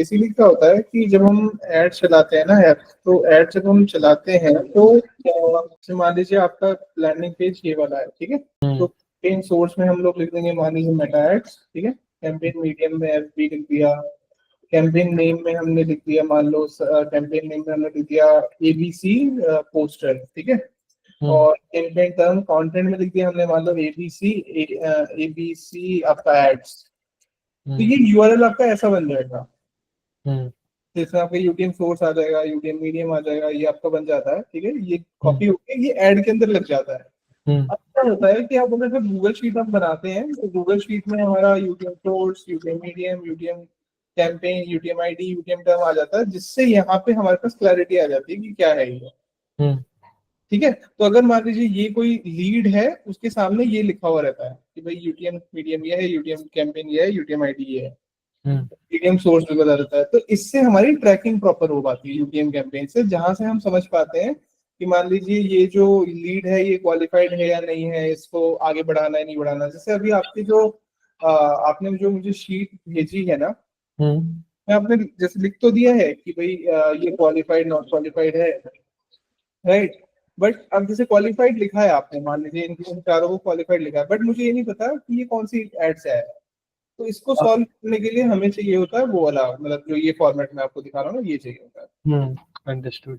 इसीलिए क्या होता है कि जब हम ऐड चलाते हैं ना ऐप, तो ऐड जब हम चलाते हैं तो मान लीजिए आपका लैंडिंग पेज ये वाला है, ठीक है। तो कैंपेन सोर्स में हम लोग लिख देंगे मान लीजिए मेटा एड्स, ठीक है। कैंपेन मीडियम में एफबी लिख दिया। कैंपेन नेम में हमने लिख दिया, मान लो कैंपेन नेम में हमने लिख दिया एबीसी पोस्टर, ठीक है। और कैंपेन टर्म कंटेंट में लिख दिया हमने, मान लो एबीसी आपका एड्स। तो ये यूआरएल आपका ऐसा बन जाएगा, जिसमें आपका यूटीएम सोर्स आ जाएगा, यूटीएम मीडियम आ जाएगा, ये आपका बन जाता है, ठीक है। ये कॉपी होके ये ऐड के अंदर लग जाता है। अब क्या होता है कि आप अगर गूगल शीट हम बनाते हैं तो गूगल शीट में हमारा UTM source, UTM medium, UTM campaign, UTM ID, UTM term आ जाता है, जिससे यहाँ पे हमारे पास क्लैरिटी आ जाती है कि क्या है ये, ठीक है। तो अगर मान लीजिए ये कोई लीड है, उसके सामने ये लिखा हुआ रहता है कि भाई यूटीएम मीडियम ये है, यूटीएम कैंपेन ये है, यूटीएम आईडी ये है, यूटीएम सोर्स भी बता देता है। तो इससे हमारी ट्रैकिंग प्रॉपर हो पाती है यूटीएम कैंपेन से, जहां से हम समझ पाते हैं कि मान लीजिए ये जो लीड है ये क्वालिफाइड है या नहीं है, इसको आगे बढ़ाना है नहीं बढ़ाना। जैसे अभी आपकी जो आपने जो मुझे शीट भेजी है ना, मैं आपने जैसे लिख तो दिया है कि भाई ये क्वालिफाइड नॉट क्वालिफाइड है, राइट। बट अब जैसे क्वालिफाइड लिखा है आपने, मान लीजिए इन चारों को क्वालिफाइड लिखा है, बट मुझे ये नहीं पता कि ये कौन सी एड से है। तो इसको सॉल्व करने के लिए हमें चाहिए होता है वो वाला, मतलब जो ये फॉर्मेट में आपको दिखा रहा हूँ ना, ये चाहिए होता है। अंडरस्टूड।